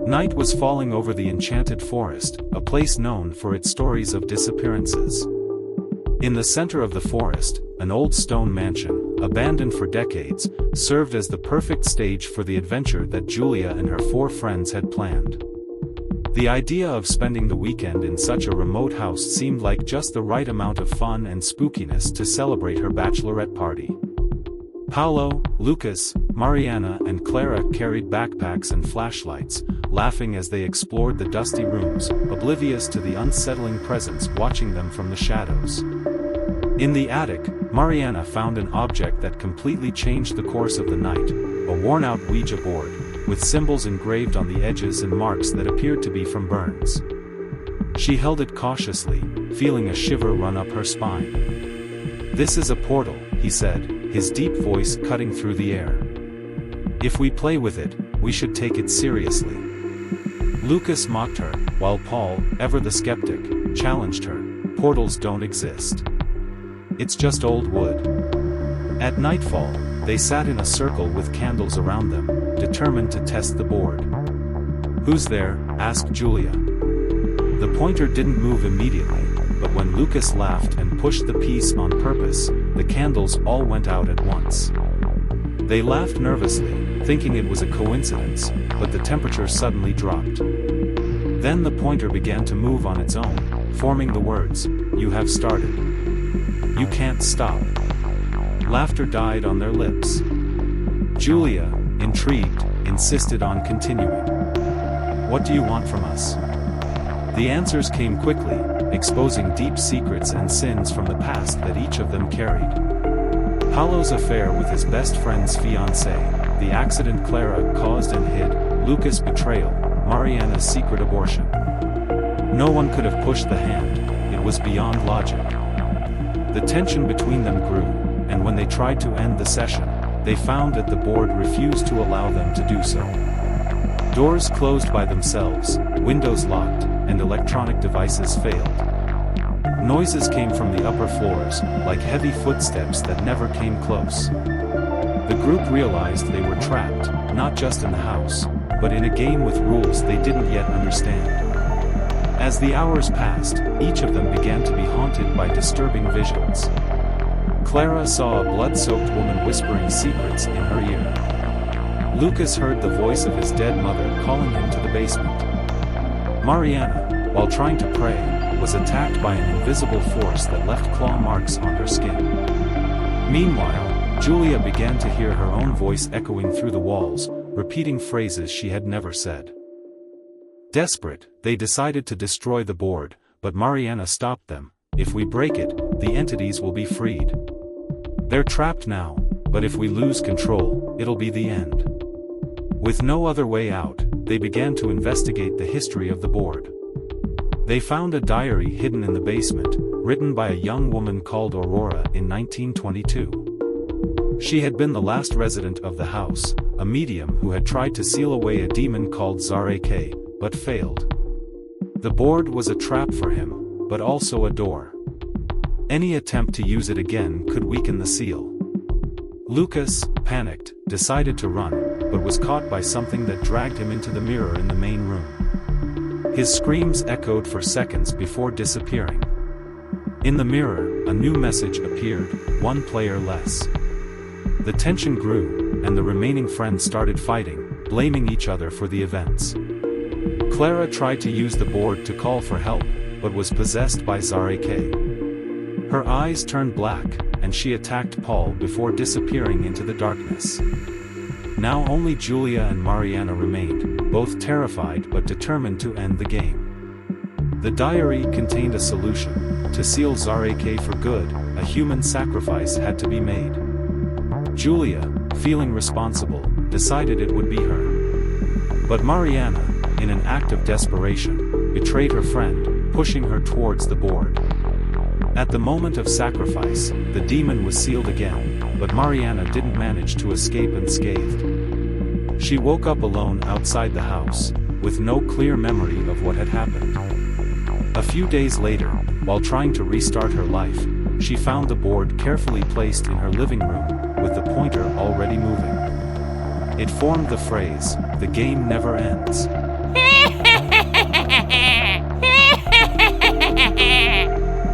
Night was falling over the enchanted forest, a place known for its stories of disappearances. In the center of the forest, an old stone mansion, abandoned for decades, served as the perfect stage for the adventure that Julia and her 4 friends had planned. The idea of spending the weekend in such a remote house seemed like just the right amount of fun and spookiness to celebrate her bachelorette party. Paolo, Lucas, Mariana and Clara carried backpacks and flashlights, laughing as they explored the dusty rooms, oblivious to the unsettling presence watching them from the shadows. In the attic, Mariana found an object that completely changed the course of the night, a worn-out Ouija board, with symbols engraved on the edges and marks that appeared to be from burns. She held it cautiously, feeling a shiver run up her spine. "This is a portal," he said, his deep voice cutting through the air. "If we play with it, we should take it seriously." Lucas mocked her, while Paul, ever the skeptic, challenged her. "Portals don't exist. It's just old wood." At nightfall, they sat in a circle with candles around them, determined to test the board. "Who's there?" asked Julia. The pointer didn't move immediately, but when Lucas laughed and pushed the piece on purpose, the candles all went out at once. They laughed nervously, thinking it was a coincidence, but the temperature suddenly dropped. Then the pointer began to move on its own, forming the words, "You have started. You can't stop." Laughter died on their lips. Julia, intrigued, insisted on continuing. "What do you want from us?" The answers came quickly, exposing deep secrets and sins from the past that each of them carried. Paolo's affair with his best friend's fiancée, the accident Clara caused and hid, Lucas' betrayal, Mariana's secret abortion. No one could have pushed the hand, it was beyond logic. The tension between them grew, and when they tried to end the session, they found that the board refused to allow them to do so. Doors closed by themselves, windows locked, and electronic devices failed. Noises came from the upper floors, like heavy footsteps that never came close. The group realized they were trapped, not just in the house, but in a game with rules they didn't yet understand. As the hours passed, each of them began to be haunted by disturbing visions. Clara saw a blood-soaked woman whispering secrets in her ear. Lucas heard the voice of his dead mother calling him to the basement. Mariana, while trying to pray, was attacked by an invisible force that left claw marks on her skin. Meanwhile, Julia began to hear her own voice echoing through the walls, repeating phrases she had never said. Desperate, they decided to destroy the board, but Mariana stopped them. "If we break it, the entities will be freed. They're trapped now, but if we lose control, it'll be the end." With no other way out, they began to investigate the history of the board. They found a diary hidden in the basement, written by a young woman called Aurora in 1922. She had been the last resident of the house, a medium who had tried to seal away a demon called Zarek, but failed. The board was a trap for him, but also a door. Any attempt to use it again could weaken the seal. Lucas, panicked, decided to run, but was caught by something that dragged him into the mirror in the main room. His screams echoed for seconds before disappearing. In the mirror, a new message appeared, "One player less." The tension grew, and the remaining friends started fighting, blaming each other for the events. Clara tried to use the board to call for help, but was possessed by Zarek. Her eyes turned black, and she attacked Paul before disappearing into the darkness. Now only Julia and Mariana remained, both terrified but determined to end the game. The diary contained a solution. To seal Zarek for good, a human sacrifice had to be made. Julia, feeling responsible, decided it would be her. But Mariana, in an act of desperation, betrayed her friend, pushing her towards the board. At the moment of sacrifice, the demon was sealed again, but Mariana didn't manage to escape unscathed. She woke up alone outside the house, with no clear memory of what had happened. A few days later, while trying to restart her life, she found the board carefully placed in her living room, with the pointer already moving. It formed the phrase, "The game never ends."